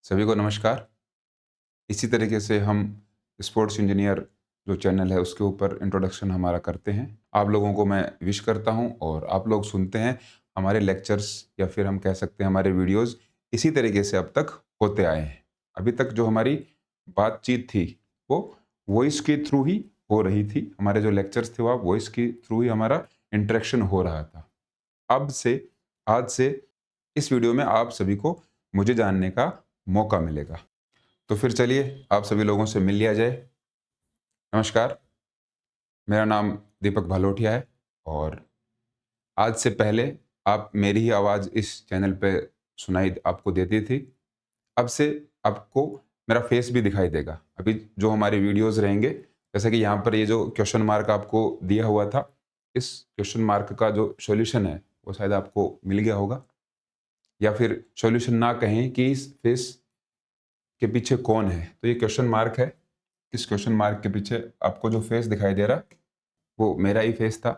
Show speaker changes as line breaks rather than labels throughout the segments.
सभी को नमस्कार। इसी तरीके से हम स्पोर्ट्स इंजीनियर जो चैनल है उसके ऊपर इंट्रोडक्शन हमारा करते हैं। आप लोगों को मैं विश करता हूं और आप लोग सुनते हैं हमारे लेक्चर्स या फिर हम कह सकते हैं हमारे वीडियोस इसी तरीके से अब तक होते आए हैं। अभी तक जो हमारी बातचीत थी वो वॉइस के थ्रू ही हो रही थी। हमारे जो लेक्चर्स थे वो वॉइस के थ्रू ही हमारा इंटरेक्शन हो रहा था। अब से आज से इस वीडियो में आप सभी को मुझे जानने का मौका मिलेगा। तो फिर चलिए आप सभी लोगों से मिल लिया जाए। नमस्कार, मेरा नाम दीपक भालोटिया है और आज से पहले आप मेरी ही आवाज़ इस चैनल पे सुनाई आपको देती थी। अब से आपको मेरा फेस भी दिखाई देगा। अभी जो हमारे वीडियोज़ रहेंगे, जैसे कि यहाँ पर ये जो क्वेश्चन मार्क आपको दिया हुआ था, इस क्वेश्चन मार्क का जो सॉल्यूशन है, वो शायद आपको मिल गया होगा या फिर सॉल्यूशन ना कहें कि इस फेस के पीछे कौन है। तो ये क्वेश्चन मार्क है। इस क्वेश्चन मार्क के पीछे आपको जो फेस दिखाई दे रहा वो मेरा ही फेस था।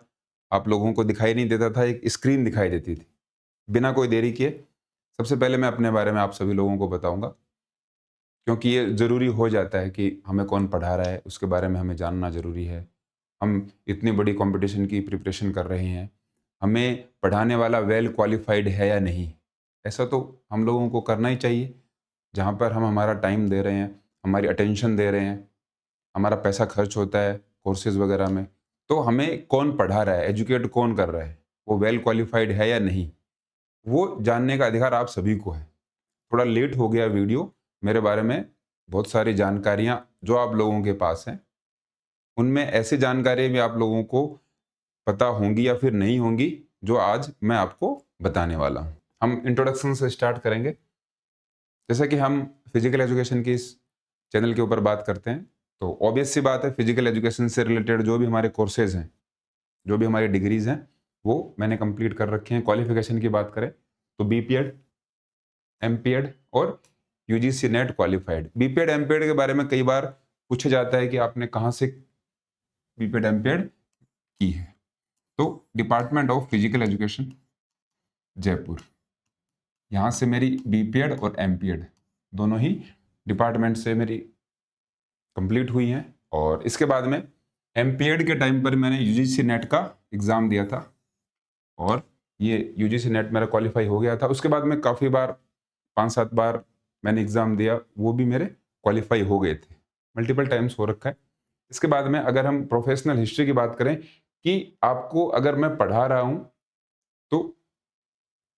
आप लोगों को दिखाई नहीं देता था, एक स्क्रीन दिखाई देती थी। बिना कोई देरी किए सबसे पहले मैं अपने बारे में आप सभी लोगों को बताऊंगा, क्योंकि ये ज़रूरी हो जाता है कि हमें कौन पढ़ा रहा है उसके बारे में हमें जानना ज़रूरी है। हम इतनी बड़ी कंपटीशन की प्रिपरेशन कर रहे हैं, हमें पढ़ाने वाला वेल क्वालिफाइड है या नहीं, ऐसा तो हम लोगों को करना ही चाहिए। जहाँ पर हम हमारा टाइम दे रहे हैं, हमारी अटेंशन दे रहे हैं, हमारा पैसा खर्च होता है कोर्सेज़ वगैरह में, तो हमें कौन पढ़ा रहा है, एजुकेट कौन कर रहा है, वो वेल क्वालिफ़ाइड है या नहीं, वो जानने का अधिकार आप सभी को है। थोड़ा लेट हो गया वीडियो, मेरे बारे में बहुत सारी जानकारियाँ जो आप लोगों के पास हैं, उनमें ऐसी जानकारी भी आप लोगों को पता होंगी या फिर नहीं होंगी, जो आज मैं आपको बताने वाला हूँ। हम इंट्रोडक्शन से स्टार्ट करेंगे। जैसे कि हम फिजिकल एजुकेशन की इस चैनल के ऊपर बात करते हैं, तो ऑब्वियस सी बात है फिजिकल एजुकेशन से रिलेटेड जो भी हमारे कोर्सेज हैं, जो भी हमारी डिग्रीज हैं, वो मैंने कंप्लीट कर रखे हैं। क्वालिफिकेशन की बात करें तो बीपीएड, एमपीएड और UGC net qualified. BPEd MPEd के बारे में कई बार पूछा जाता है कि आपने कहाँ से बीपीएड एमपीएड की है। तो department of physical education Jaipur, यहाँ से मेरी बीपीएड और एमपीएड दोनों ही डिपार्टमेंट से मेरी कंप्लीट हुई हैं। और इसके बाद में एमपीएड के टाइम पर मैंने यूजीसी नेट का एग्ज़ाम दिया था और ये यूजीसी नेट मेरा क्वालिफाई हो गया था। उसके बाद में काफ़ी बार 5-7 बार मैंने एग्ज़ाम दिया, वो भी मेरे क्वालिफाई हो गए थे। मल्टीपल टाइम्स हो रखा है। इसके बाद में अगर हम प्रोफेशनल हिस्ट्री की बात करें कि आपको अगर मैं पढ़ा रहा हूँ, तो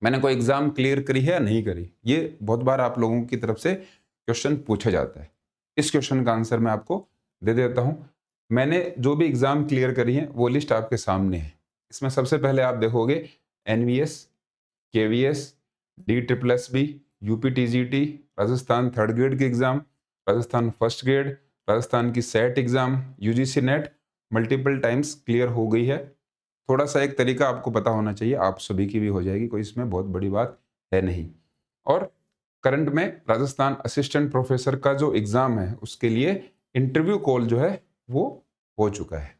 मैंने कोई एग्ज़ाम क्लियर करी है या नहीं करी? ये बहुत बार आप लोगों की तरफ से क्वेश्चन पूछा जाता है। इस क्वेश्चन का आंसर मैं आपको दे देता हूँ। मैंने जो भी एग्ज़ाम क्लियर करी है वो लिस्ट आपके सामने है। इसमें सबसे पहले आप देखोगे NVS, KVS, DSSSB, UPTGT, Rajasthan third grade की exam, Rajasthan first grade, Rajasthan की SET exam, UGC NET multiple times clear हो गई है। थोड़ा-सा एक तरीका आपको पता होना चाहिए, आप सभी की भी हो जाएगी, कोई इसमें बहुत बड़ी बात है नहीं। और करंट में राजस्थान असिस्टेंट प्रोफेसर का जो एग्ज़ाम है, उसके लिए इंटरव्यू कॉल जो है, वो हो चुका है।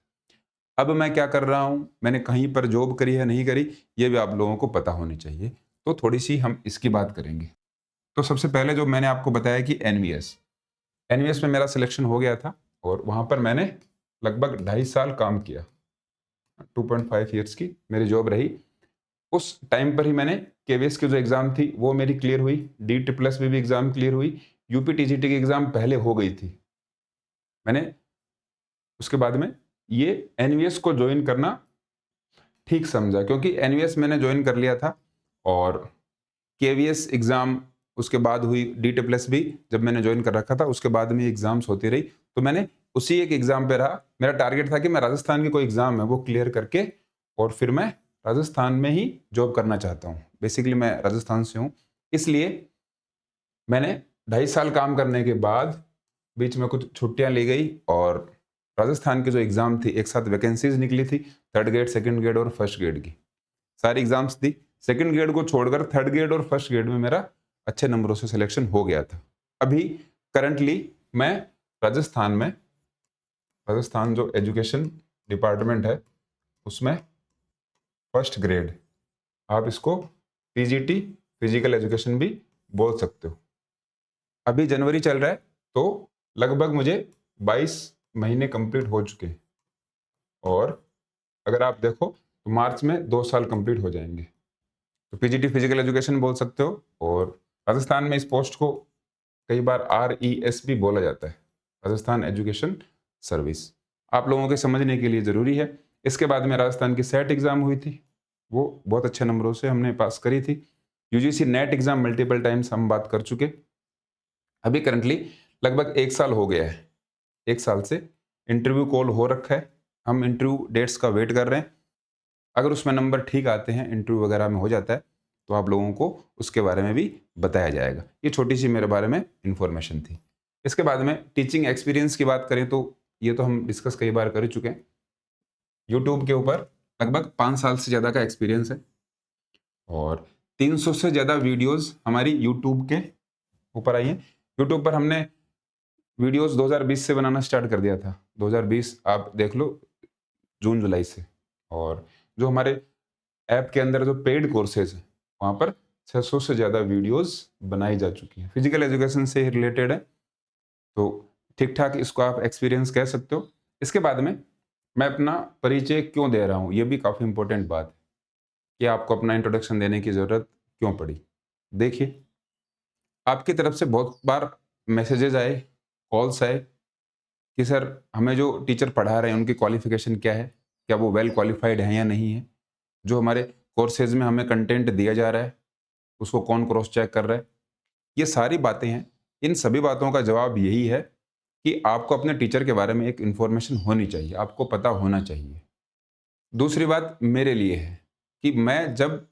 अब मैं क्या कर रहा हूँ, मैंने कहीं पर जॉब करी है, नहीं करी, ये भी आप लोगों को पता होनी चाहिए। तो थोड़ी-सी हम इसकी बात करेंगे। तो सबसे पहले जो मैंने आपको बताया कि एनवीएस, एनवीएस में मेरा सिलेक्शन हो गया था और वहाँ पर मैंने लगभग 2.5 साल काम किया। 2.5 ईयर्स की मेरी जॉब रही। उस टाइम पर ही मैंने केवीएस की जो एग्ज़ाम थी वो मेरी क्लियर हुई, डीट्रिपल एस भी एग्ज़ाम क्लियर हुई, यूपीटीजीटी की एग्ज़ाम पहले हो गई थी। मैंने उसके बाद में ये एनवीएस को जॉइन करना ठीक समझा, क्योंकि एनवीएस मैंने जॉइन कर लिया था और केवीएस एग्ज़ाम उसके बाद हुई, डीट्रिपल भी जब मैंने जॉइन कर रखा था उसके बाद में एग्ज़ाम्स होती रही। तो मैंने उसी एक एग्ज़ाम पे रहा। मेरा टारगेट था कि मैं राजस्थान की कोई एग्ज़ाम है वो क्लियर करके और फिर मैं राजस्थान में ही जॉब करना चाहता हूँ। बेसिकली मैं राजस्थान से हूँ, इसलिए मैंने 2.5 साल काम करने के बाद बीच में कुछ छुट्टियाँ ली गई और राजस्थान की जो एग्ज़ाम थी, एक साथ वैकेंसीज़ निकली थी, थर्ड ग्रेड, सेकंड ग्रेड और फर्स्ट ग्रेड की। सारी एग्ज़ाम्स दी। सेकंड ग्रेड को छोड़कर थर्ड ग्रेड और फर्स्ट ग्रेड में मेरा अच्छे नंबरों से सिलेक्शन हो गया था। अभी करंटली मैं राजस्थान में, राजस्थान जो एजुकेशन डिपार्टमेंट है उसमें फर्स्ट ग्रेड, आप इसको पीजीटी फिजिकल एजुकेशन भी बोल सकते हो। अभी जनवरी चल रहा है, तो लगभग मुझे 22 महीने कंप्लीट हो चुके हैं, और अगर आप देखो तो मार्च में 2 साल कंप्लीट हो जाएंगे। तो पीजीटी फिजिकल एजुकेशन बोल सकते हो, और राजस्थान में इस पोस्ट को कई बार RES भी बोला जाता है, राजस्थान एजुकेशन सर्विस। आप लोगों के समझने के लिए ज़रूरी है। इसके बाद में राजस्थान की सेट एग्ज़ाम हुई थी, वो बहुत अच्छे नंबरों से हमने पास करी थी। UGC net exam multiple times हम बात कर चुके। अभी करंटली लगभग 1 साल हो गया है, 1 साल से इंटरव्यू कॉल हो रखा है, हम इंटरव्यू डेट्स का वेट कर रहे हैं। अगर उसमें नंबर ठीक आते हैं, इंटरव्यू वगैरह में हो जाता है, तो आप लोगों को उसके बारे में भी बताया जाएगा। ये छोटी सी मेरे बारे में इन्फॉर्मेशन थी। इसके बाद में टीचिंग एक्सपीरियंस की बात करें तो ये तो हम डिस्कस कई बार कर चुके हैं। यूट्यूब के ऊपर लगभग 5 साल से ज़्यादा का एक्सपीरियंस है, और 300 से ज़्यादा वीडियोस हमारी यूट्यूब के ऊपर आई हैं। यूट्यूब पर हमने वीडियोस 2020 से बनाना स्टार्ट कर दिया था। 2020 आप देख लो, जून जुलाई से। और जो हमारे ऐप के अंदर जो पेड कोर्सेज हैं, वहाँ पर 600 से ज़्यादा वीडियोस बनाई जा चुकी हैं। फिजिकल एजुकेशन से ही रिलेटेड है, तो ठीक-ठाक इसको आप एक्सपीरियंस कह सकते हो। इसके बाद में मैं अपना परिचय क्यों दे रहा हूँ, ये भी काफ़ी इम्पोर्टेंट बात है कि आपको अपना इंट्रोडक्शन देने की ज़रूरत क्यों पड़ी। देखिए, आपकी तरफ से बहुत बार मैसेजेस आए, कॉल्स आए कि सर हमें जो टीचर पढ़ा रहे हैं उनकी क्वालिफ़िकेशन क्या है? क्या वो वेल क्वालिफ़ाइड हैं या नहीं है? जो हमारे कोर्सेज़ में हमें कंटेंट दिया जा रहा है, उसको कौन क्रॉस चेक कर रहा है? ये सारी बातें हैं। इन सभी बातों का जवाब यही है कि आपको अपने टीचर के बारे में एक इन्फॉर्मेशन होनी चाहिए, आपको पता होना चाहिए। दूसरी बात मेरे लिए है कि मैं जब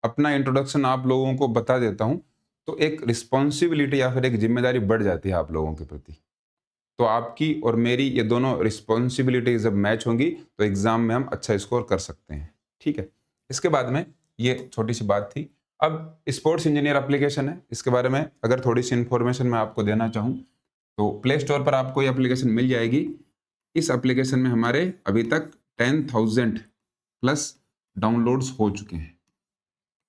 अपना इंट्रोडक्शन आप लोगों को बता देता हूँ, तो एक रिस्पॉन्सिबिलिटी या फिर एक ज़िम्मेदारी बढ़ जाती है आप लोगों के प्रति। तो आपकी और मेरी ये दोनों रिस्पॉन्सिबिलिटी जब मैच होंगी, तो एग्ज़ाम में हम अच्छा स्कोर कर सकते हैं। ठीक है? इसके बाद में ये छोटी-सी बात थी। अब स्पोर्ट्स इंजीनियर एप्लीकेशन है, इसके बारे में अगर थोड़ी-सी इन्फॉर्मेशन मैं आपको देना चाहूँ, तो प्ले स्टोर पर आपको ये एप्लीकेशन मिल जाएगी। इस एप्लीकेशन में हमारे अभी तक 10,000 प्लस डाउनलोड्स हो चुके हैं।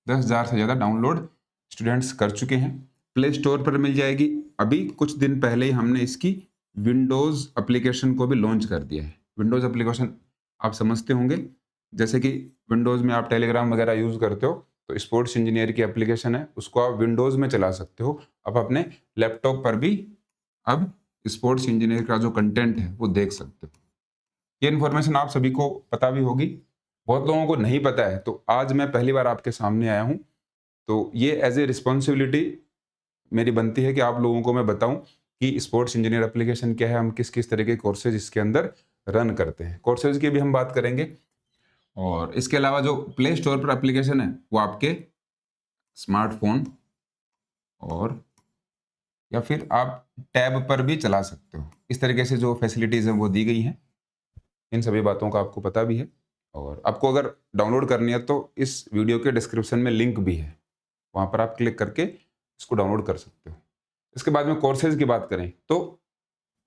10,000 से ज़्यादा डाउनलोड स्टूडेंट्स कर चुके हैं। प्ले स्टोर पर मिल जाएगी। अभी कुछ दिन पहले ही हमने इसकी विंडोज़ एप्लीकेशन को भी लॉन्च कर दिया है। विंडोज़ एप्लीकेशन आप समझते होंगे, जैसे कि विंडोज़ में आप टेलीग्राम वगैरह यूज़ करते हो, तो स्पोर्ट्स इंजीनियर की एप्लीकेशन है, उसको आप विंडोज़ में चला सकते हो। आप अपने लैपटॉप पर भी अब स्पोर्ट्स इंजीनियर का जो कंटेंट है, वो देख सकते हो। ये इन्फॉर्मेशन आप सभी को पता भी होगी, बहुत लोगों को नहीं पता है, तो आज मैं पहली बार आपके सामने आया हूँ। तो ये एज़ ए रिस्पॉन्सिबिलिटी मेरी बनती है कि आप लोगों को मैं बताऊँ कि स्पोर्ट्स इंजीनियर एप्लीकेशन क्या है, हम किस-किस तरह के कोर्सेज़ इसके अंदर रन करते हैं। कोर्सेज़ की भी हम बात करेंगे, और इसके अलावा जो प्ले स्टोर पर एप्लीकेशन है, वो आपके स्मार्टफ़ोन और या फिर आप टैब पर भी चला सकते हो। इस तरीके से जो फैसिलिटीज़ हैं, वो दी गई हैं। इन सभी बातों का आपको पता भी है, और आपको अगर डाउनलोड करनी है, तो इस वीडियो के डिस्क्रिप्शन में लिंक भी है। वहाँ पर आप क्लिक करके इसको डाउनलोड कर सकते हो। इसके बाद में कोर्सेज़ की बात करें, तो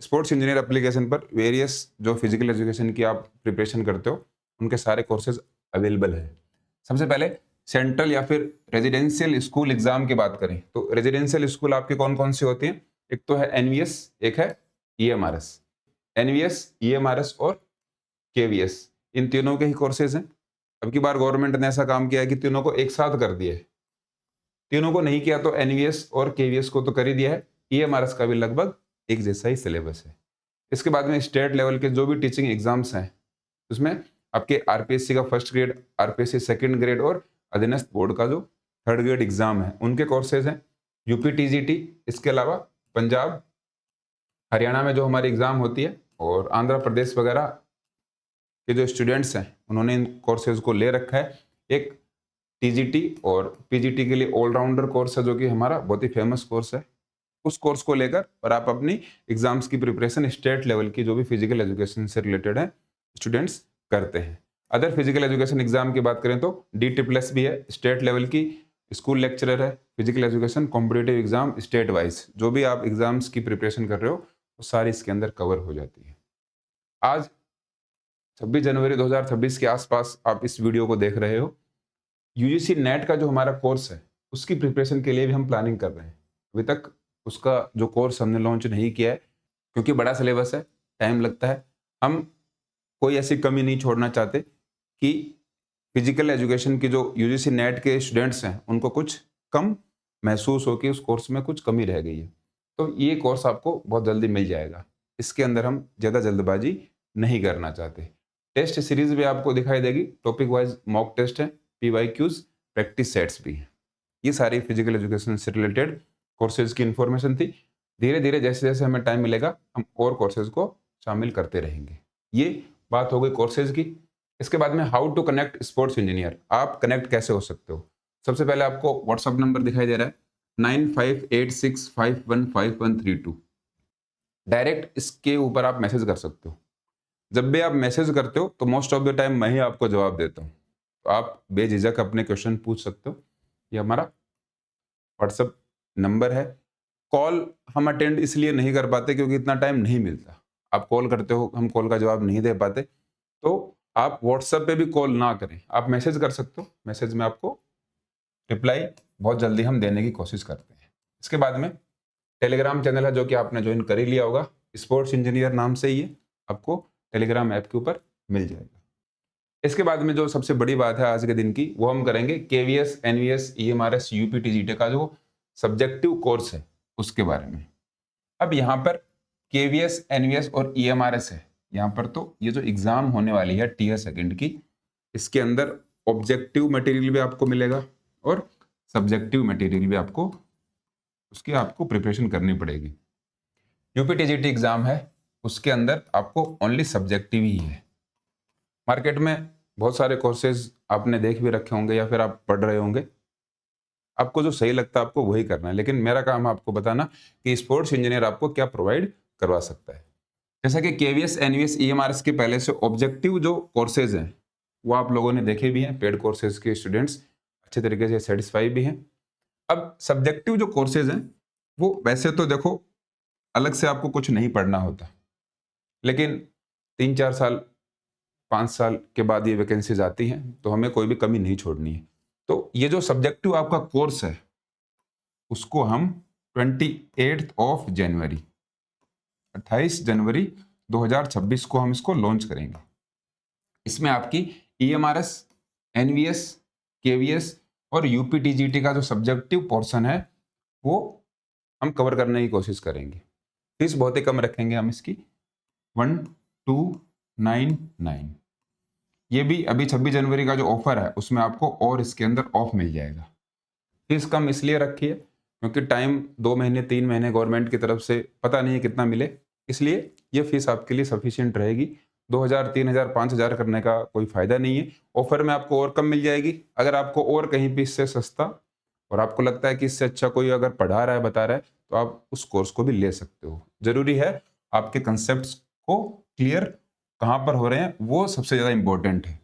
स्पोर्ट्स इंजीनियर एप्लीकेशन पर वेरियस जो फिजिकल एजुकेशन की आप प्रिपरेशन करते हो, उनके सारे कोर्सेज़ अवेलेबल हैं। सबसे पहले सेंट्रल या फिर रेजिडेंशियल स्कूल एग्ज़ाम की बात करें, तो रेजिडेंशियल स्कूल आपके कौन-कौन से होते हैं? एक तो है एनवीएस, एक है ईएमआरएस। एनवीएस, ईएमआरएस और केवीएस, इन तीनों के ही कोर्सेज़ हैं। अब की बार गवर्नमेंट ने ऐसा काम किया है कि तीनों को एक साथ कर दिया है। तीनों को नहीं किया तो एनवीएस और केवीएस को तो कर ही दिया है। ईएमआरएस का भी लगभग एक जैसा ही सिलेबस है। इसके बाद में स्टेट लेवल के जो भी टीचिंग एग्जाम्स हैं, उसमें आपके आरपीएससी का first grade, RPSC second grade और अधीनस्थ बोर्ड का जो थर्ड ग्रेड एग्जाम है, उनके कोर्सेज हैं। यूपी टीजीटी, इसके अलावा पंजाब, हरियाणा में जो हमारी एग्जाम होती है, और आंध्र प्रदेश वगैरह के जो स्टूडेंट्स हैं, उन्होंने इन कोर्सेज को ले रखा है। एक टीजीटी और पीजीटी के लिए ऑलराउंडर कोर्स है, जो कि हमारा बहुत ही फेमस कोर्स है। उस कोर्स को लेकर और आप अपनी एग्जाम्स की प्रिपरेशन स्टेट लेवल की जो भी फिजिकल एजुकेशन से रिलेटेड है, स्टूडेंट्स करते हैं। अदर फिजिकल एजुकेशन एग्जाम की बात करें तो DTPLS भी है, स्टेट लेवल की स्कूल लेक्चरर है, physical education competitive exam state wise, जो भी आप एग्जाम्स की प्रिपरेशन कर रहे हो, वो सारी इसके अंदर कवर हो जाती है। आज 26 जनवरी 2026 के आसपास आप इस वीडियो को देख रहे हो। यूजीसी नेट का जो हमारा कोर्स है, उसकी प्रिपरेशन के लिए भी हम प्लानिंग कर रहे हैं। अभी तक उसका जो कोर्स हमने लॉन्च नहीं किया है, क्योंकि बड़ा सिलेबस है, टाइम लगता है। हम कोई ऐसी कमी नहीं छोड़ना चाहते कि फिजिकल एजुकेशन की जो यूजीसी नेट के स्टूडेंट्स हैं, उनको कुछ कम महसूस हो कि उस कोर्स में कुछ कमी रह गई है। तो ये कोर्स आपको बहुत जल्दी मिल जाएगा। इसके अंदर हम ज़्यादा जल्दबाजी नहीं करना चाहते। टेस्ट सीरीज़ भी आपको दिखाई देगी, टॉपिक वाइज़ मॉक टेस्ट है, पीवाईक्यूज़, प्रैक्टिस सेट्स भी हैं। ये सारी फिजिकल एजुकेशन से रिलेटेड कोर्सेज़ की इन्फॉर्मेशन थी। धीरे-धीरे जैसे-जैसे हमें टाइम मिलेगा, हम और कोर्सेज़ को शामिल करते रहेंगे। ये बात हो गई कोर्सेज़ की। इसके बाद में how to connect sports engineer, आप कनेक्ट कैसे हो सकते हो? सबसे पहले आपको व्हाट्सएप नंबर दिखाई दे रहा है 9586515132। डायरेक्ट इसके ऊपर आप मैसेज कर सकते हो। जब भी आप मैसेज करते हो तो मोस्ट ऑफ द टाइम मैं ही आपको जवाब देता हूँ। तो आप बेझिझक अपने क्वेश्चन पूछ सकते हो। ये हमारा व्हाट्सएप नंबर है। कॉल हम अटेंड इसलिए नहीं कर पाते क्योंकि इतना टाइम नहीं मिलता। आप कॉल करते हो, हम कॉल का जवाब नहीं दे पाते। तो आप व्हाट्सएप पे भी कॉल ना करें, आप मैसेज कर सकते हो। मैसेज में आपको रिप्लाई बहुत जल्दी हम देने की कोशिश करते हैं। इसके बाद में टेलीग्राम चैनल है जो कि आपने ज्वाइन कर ही लिया होगा, स्पोर्ट्स इंजीनियर नाम से ही है, आपको टेलीग्राम ऐप के ऊपर मिल जाएगा। इसके बाद में जो सबसे बड़ी बात है आज के दिन की, वो हम करेंगे केवीएस, एनवीएस, ईएमआरएस, यूपीटीजीटी का जो सब्जेक्टिव कोर्स है उसके बारे में। अब यहाँ पर केवीएस, एनवीएस और ईएमआरएस है, यहाँ पर तो ये जो एग्जाम होने वाली है टीयर सेकंड की, इसके अंदर ऑब्जेक्टिव मटेरियल भी आपको मिलेगा और सब्जेक्टिव मटेरियल भी आपको प्रिपरेशन करनी पड़ेगी। यूपीटीजीटी एग्जाम है, उसके अंदर आपको ओनली सब्जेक्टिव ही है। मार्केट में बहुत सारे कोर्सेज आपने देख भी रखे होंगे या फिर आप पढ़ रहे होंगे, आपको जो सही लगता है आपको वही करना है, लेकिन मेरा काम है आपको बताना कि स्पोर्ट्स इंजीनियर आपको क्या प्रोवाइड करवा सकता है। जैसा कि केवीएस, एनवीएस, ईएमआरएस के पहले से ऑब्जेक्टिव जो कोर्सेज हैं वो आप लोगों ने देखे भी हैं, पेड कोर्सेज के स्टूडेंट्स अच्छे तरीके से सेटिस्फाई भी हैं। अब सब्जेक्टिव जो कोर्सेज हैं वो वैसे तो देखो अलग से आपको कुछ नहीं पढ़ना होता, लेकिन 3-4 साल 5 साल के बाद ये वैकेंसीज आती हैं, तो हमें कोई भी कमी नहीं छोड़नी है। तो ये जो सब्जेक्टिव आपका कोर्स है उसको हम 28 जनवरी 2026 को हम इसको लॉन्च करेंगे। इसमें आपकी ईएमआरएस, एनवीएस, केवीएस और यूपीटीजीटी का जो सब्जेक्टिव पोर्शन है वो हम कवर करने की कोशिश करेंगे। फीस बहुत ही कम रखेंगे हम इसकी, 1299। ये भी अभी 26 जनवरी का जो ऑफर है उसमें आपको और इसके अंदर ऑफ मिल जाएगा। फीस कम इसलिए रखी है क्योंकि टाइम 2 महीने 3 महीने गवर्नमेंट की तरफ से पता नहीं है कितना मिले, इसलिए ये फीस आपके लिए सफिशिएंट रहेगी। 2000, 3000, 5000 करने का कोई फायदा नहीं है। ऑफर में आपको और कम मिल जाएगी। अगर आपको और कहीं भी इससे सस्ता और आपको लगता है कि इससे अच्छा कोई अगर पढ़ा रहा है, बता रहा है, तो आप उस कोर्स को भी ले सकते हो। जरूरी है आपके कंसेप्ट को क्लियर कहाँ पर हो रहे हैं, वो सबसे ज्यादा इंपॉर्टेंट है।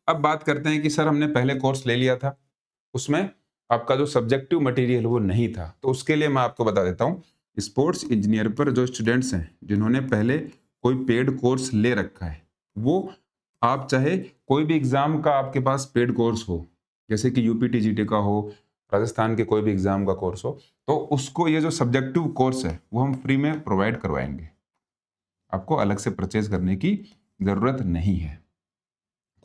अब बात करते हैं कि सर हमने पहले कोर्स ले लिया था, उसमें आपका जो सब्जेक्टिव मटेरियल वो नहीं था, तो उसके लिए मैं आपको बता देता हूँ। स्पोर्ट्स इंजीनियर पर जो स्टूडेंट्स हैं जिन्होंने पहले कोई पेड कोर्स ले रखा है, वो आप चाहे कोई भी एग्जाम का आपके पास पेड कोर्स हो, जैसे कि यूपीटीजीटी का हो, राजस्थान के कोई भी एग्जाम का कोर्स हो, तो उसको ये जो सब्जेक्टिव कोर्स है वो हम फ्री में प्रोवाइड करवाएंगे। आपको अलग से परचेज करने की जरूरत नहीं है,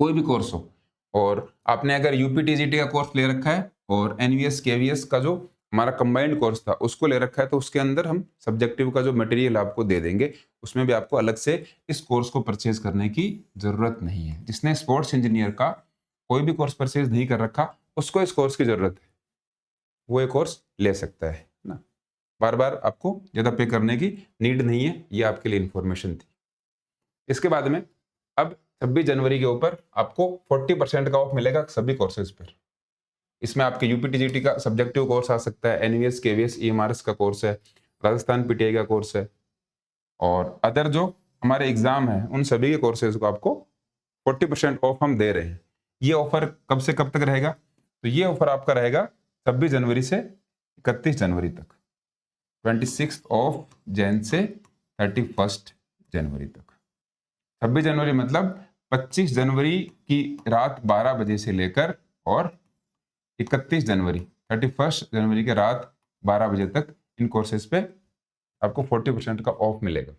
कोई भी कोर्स हो। और आपने अगर यूपीटीजीटी का कोर्स ले रखा है और एनवीएस, केवीएस का जो हमारा कंबाइंड कोर्स था उसको ले रखा है, तो उसके अंदर हम सब्जेक्टिव का जो मटेरियल आपको दे देंगे, उसमें भी आपको अलग से इस कोर्स को परचेज करने की जरूरत नहीं है। जिसने स्पोर्ट्स इंजीनियर का कोई भी कोर्स परचेज नहीं कर रखा, उसको इस कोर्स की जरूरत है, वो ये कोर्स ले सकता है ना। बार बार आपको ज्यादा पे करने की नीड नहीं है, ये आपके लिए इंफॉर्मेशन थी। इसके बाद में अब 26 जनवरी के ऊपर आपको 40% का ऑफ मिलेगा सभी कोर्सेज पर। इसमें आपके यूपीटीजीटी का सब्जेक्टिव कोर्स आ सकता है, एनवीएस, केवीएस, ईएमआरएस का कोर्स है, राजस्थान पीटीआई का कोर्स है, और अदर जो हमारे एग्जाम है उन सभी के कोर्सेज को आपको 40% ऑफ हम दे रहे हैं। ये ऑफर कब से कब तक रहेगा? तो ये ऑफर आपका रहेगा 26 जनवरी से 31 जनवरी तक, 26 ऑफ जैन से 31 जनवरी तक। 26 जनवरी मतलब 25 जनवरी की रात 12 बजे से लेकर और 31 जनवरी 31 जनवरी के रात 12 बजे तक इन कोर्सेज पे आपको 40% का ऑफ मिलेगा।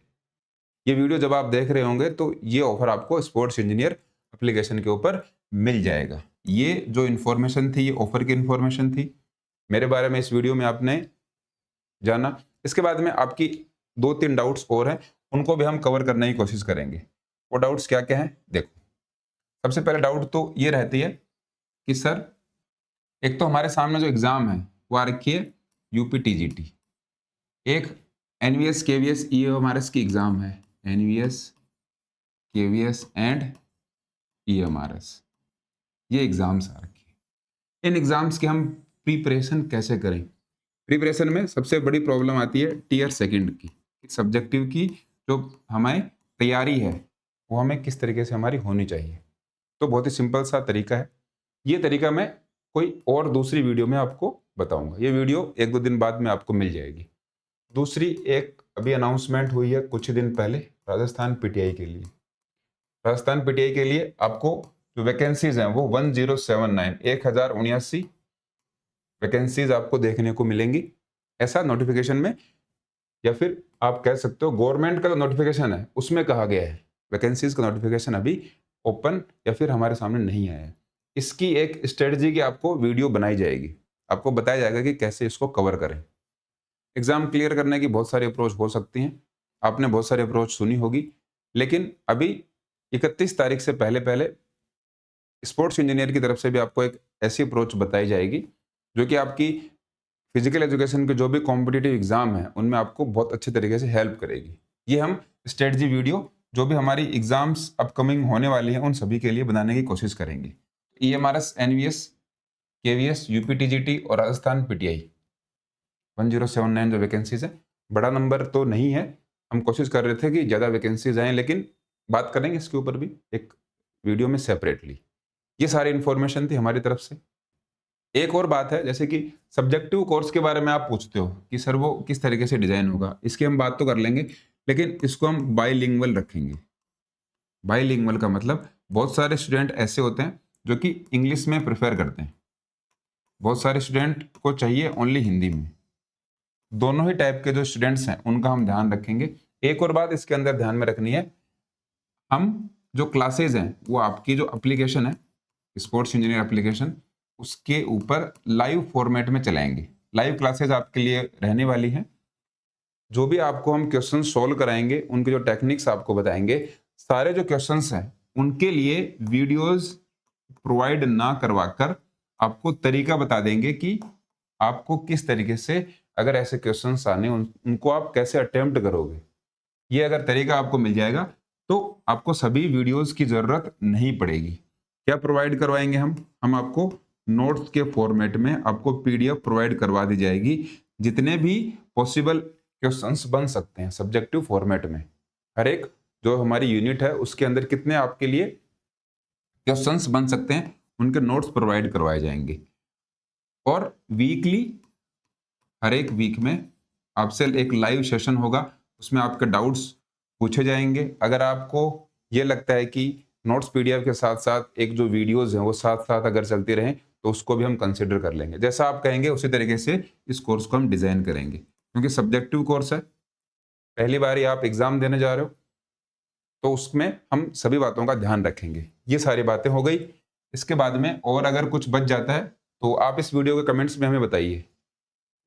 ये वीडियो जब आप देख रहे होंगे तो ये ऑफर आपको स्पोर्ट्स इंजीनियर एप्लीकेशन के ऊपर मिल जाएगा। ये जो इन्फॉर्मेशन थी, ये ऑफर की इन्फॉर्मेशन थी। मेरे बारे में इस वीडियो में आपने जाना। इसके बाद में आपकी 2-3 डाउट्स और हैं, उनको भी हम कवर करने की कोशिश करेंगे। वो डाउट्स क्या-क्या हैं? देखो, सबसे पहले डाउट तो ये रहती है कि सर, एक तो हमारे सामने जो एग्ज़ाम है, वो आ रखी है यूपी-टीजीटी। एक एनवीएस, केवीएस, ईएमआरएस की एग्ज़ाम है। एनवीएस, केवीएस एंड ईएमआरएस, ये एग्ज़ाम्स आ रखी है। इन एग्ज़ाम्स की हम प्रिपरेशन कैसे करें? प्रिपरेशन में सबसे बड़ी प्रॉब्लम आती है टियर सेकंड की। सब्जेक्टिव की जो हमें तैयारी है, वो हमें किस तरीके से हमारी होनी चाहिए। तो बहुत ही सिंपल सा तरीका है। ये तरीका मैं कोई और दूसरी वीडियो में आपको बताऊँगा। ये वीडियो 1-2 दिन बाद में आपको मिल जाएगी। दूसरी एक अभी अनाउंसमेंट हुई है कुछ दिन पहले राजस्थान पीटीआई के लिए। राजस्थान पीटीआई के लिए आपको जो वैकेंसीज़ हैं वो 1079 वैकेंसीज़ आपको देखने को मिलेंगी। ऐसा नोटिफिकेशन में, या फिर आप कह सकते हो गवर्नमेंट का जो नोटिफिकेशन है उसमें कहा गया है। वैकेंसीज़ का नोटिफिकेशन अभी ओपन या फिर हमारे सामने नहीं आया है। इसकी एक स्ट्रेटजी की आपको वीडियो बनाई जाएगी। आपको बताया जाएगा कि कैसे इसको कवर करें। एग्ज़ाम क्लियर करने की बहुत सारी अप्रोच हो सकती हैं। आपने बहुत सारी अप्रोच सुनी होगी, लेकिन अभी 31 तारीख से पहले-पहले स्पोर्ट्स इंजीनियर की तरफ से भी आपको एक ऐसी अप्रोच बताई जाएगी, जो कि आपकी फिजिकल एजुकेशन के जो भी कॉम्पिटिटिव एग्ज़ाम हैं, उनमें आपको बहुत अच्छे तरीके से हेल्प करेगी। ये हम स्ट्रेटजी वीडियो जो भी हमारी एग्ज़ाम्स अपकमिंग होने वाली हैं, उन सभी के लिए बनाने की कोशिश करेंगे। ईएमआरएस, एनवीएस, केवीएस, यूपी-टीजीटी और राजस्थान पीटीआई 1079 जो वैकेंसीज़ हैं, बड़ा नंबर तो नहीं है। हम कोशिश कर रहे थे कि ज़्यादा वैकेंसीज़ आएँ, लेकिन बात करेंगे इसके ऊपर भी एक वीडियो में सेपरेटली। ये सारी इन्फॉर्मेशन थी हमारी तरफ से। एक और बात है, जैसे कि सब्जेक्टिव कोर्स के बारे में आप पूछते हो कि सर वो किस तरीके से डिज़ाइन होगा? इसकी हम बात तो कर लेंगे, लेकिन इसको हम बाइलिंगुअल रखेंगे। बाइलिंगुअल का मतलब बहुत सारे स्टूडेंट ऐसे होते हैं जो कि इंग्लिश में प्रेफ़र करते हैं। बहुत सारे स्टूडेंट को चाहिए ओनली हिंदी में। दोनों ही टाइप के जो स्टूडेंट्स हैं, उनका हम ध्यान रखेंगे। एक और बात इसके अंदर ध्यान में रखनी है, हम जो क्लासेज़ हैं, वो आपकी जो एप्लीकेशन है, स्पोर्ट्स इंजीनियर एप्लीकेशन, उसके ऊपर लाइव फॉर्मेट में चलाएँगे। लाइव क्लासेज़ आपके लिए रहने वाली हैं। जो भी आपको हम क्वेश्चन सॉल्व कराएँगे, उनके जो टेक्निक्स आपको बताएँगे, सारे जो क्वेश्चंस हैं, उनके लिए वीडियोज़ प्रोवाइड ना करवाकर आपको तरीका बता देंगे कि आपको किस तरीके से, अगर ऐसे क्वेश्चंस आने, उनको आप कैसे अटेम्प्ट करोगे। ये अगर तरीका आपको मिल जाएगा, तो आपको सभी वीडियोज़ की ज़रूरत नहीं पड़ेगी। क्या प्रोवाइड करवाएँगे हम? हम आपको नोट्स के फॉर्मेट में आपको पीडीएफ प्रोवाइड करवा दी जाएगी, जितने भी पॉसिबल क्वेश्चंस बन सकते हैं सब्जेक्टिव फॉर्मेट में। हर एक जो हमारी यूनिट है, उसके अंदर कितने आपके लिए क्वेश्चंस बन सकते हैं, उनके नोट्स प्रोवाइड करवाए जाएँगे। और वीकली, हर एक वीक में आपसे एक लाइव सेशन होगा, उसमें आपके डाउट्स पूछे जाएँगे। अगर आपको ये लगता है कि नोट्स पीडीएफ के साथ-साथ एक जो वीडियोज़ हैं, वो साथ-साथ अगर चलती रहें, तो उसको भी हम कंसिडर कर लेंगे। जैसा आप कहेंगे, उसी तरीके से इस कोर्स को हम डिज़ाइन करेंगे। क्योंकि सब्जेक्टिव कोर्स है, पहली बार ही आप एग्ज़ाम देने जा रहे हो, तो उसमें हम सभी बातों का ध्यान रखेंगे। ये सारी बातें हो गई। इसके बाद में और अगर कुछ बच जाता है, तो आप इस वीडियो के कमेंट्स में हमें बताइए।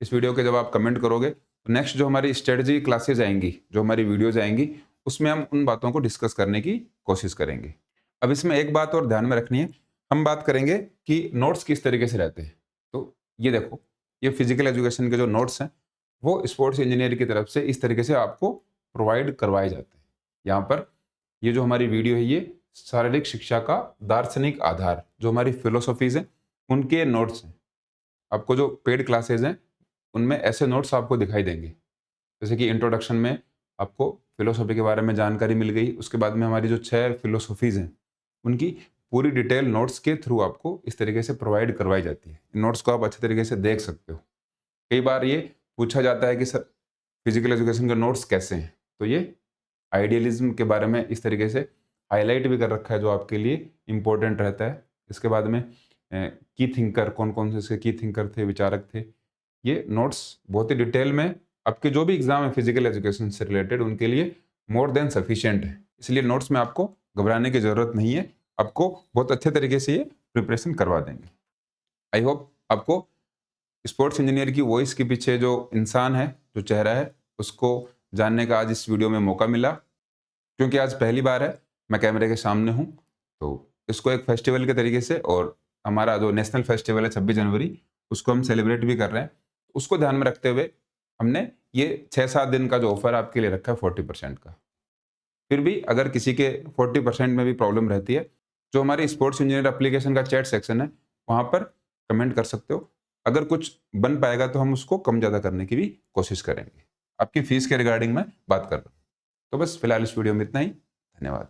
इस वीडियो के जब आप कमेंट करोगे, तो नेक्स्ट जो हमारी स्ट्रेटजी क्लासेज आएँगी, जो हमारी वीडियोज़ आएँगी, उसमें हम उन बातों को डिस्कस करने की कोशिश करेंगे। अब इसमें एक बात और ध्यान में रखनी है, हम बात करेंगे कि नोट्स किस तरीके से रहते हैं। तो ये देखो, ये फिजिकल एजुकेशन के जो नोट्स हैं, वो स्पोर्ट्स इंजीनियर की तरफ से इस तरीके से आपको प्रोवाइड करवाए जाते हैं। यहाँ पर ये जो हमारी वीडियो है, ये शारीरिक शिक्षा का दार्शनिक आधार, जो हमारी फिलोसॉफीज़ हैं, उनके नोट्स हैं। आपको जो पेड क्लासेज हैं, उनमें ऐसे नोट्स आपको दिखाई देंगे। जैसे कि इंट्रोडक्शन में आपको फिलोसॉफी के बारे में जानकारी मिल गई, उसके बाद में हमारी जो 6 फिलोसॉफीज़ हैं, उनकी पूरी डिटेल नोट्स के थ्रू आपको इस तरीके से प्रोवाइड करवाई जाती है। इन नोट्स को आप अच्छे तरीके से देख सकते हो। कई बार ये पूछा जाता है कि सर, फिजिकल एजुकेशन के नोट्स कैसे हैं? तो ये आइडियलिज्म के बारे में इस तरीके से हाईलाइट भी कर रखा है, जो आपके लिए इम्पोर्टेंट रहता है। इसके बाद में की थिंकर, कौन-कौन से इसके की थिंकर थे, विचारक थे, ये नोट्स बहुत ही डिटेल में आपके जो भी एग्जाम है फिजिकल एजुकेशन से रिलेटेड उनके लिए मोर देन सफिशिएंट है। इसलिए नोट्स में आपको घबराने की ज़रूरत नहीं है, आपको बहुत अच्छे तरीके से ये प्रिपरेशन करवा देंगे। आई होप आपको स्पोर्ट्स इंजीनियर की वॉइस के पीछे जो इंसान है, जो चेहरा है, उसको जानने का आज इस वीडियो में मौका मिला। क्योंकि आज पहली बार है मैं कैमरे के सामने हूँ, तो इसको एक फेस्टिवल के तरीके से और हमारा जो नेशनल फेस्टिवल है 26 जनवरी, उसको हम सेलिब्रेट भी कर रहे हैं। उसको ध्यान में रखते हुए हमने ये 6-7 दिन का जो ऑफर आपके लिए रखा है 40% का। फिर भी अगर किसी के 40% में भी प्रॉब्लम रहती है, जो हमारी स्पोर्ट्स इंजीनियर एप्लीकेशन का चैट सेक्शन है, वहाँ पर कमेंट कर सकते हो। अगर कुछ बन पाएगा तो हम उसको कम ज़्यादा करने की भी कोशिश करेंगे। आपकी फ़ीस के रिगार्डिंग मैं बात कर रहा हूँ। तो बस फिलहाल इस वीडियो में इतना ही। धन्यवाद।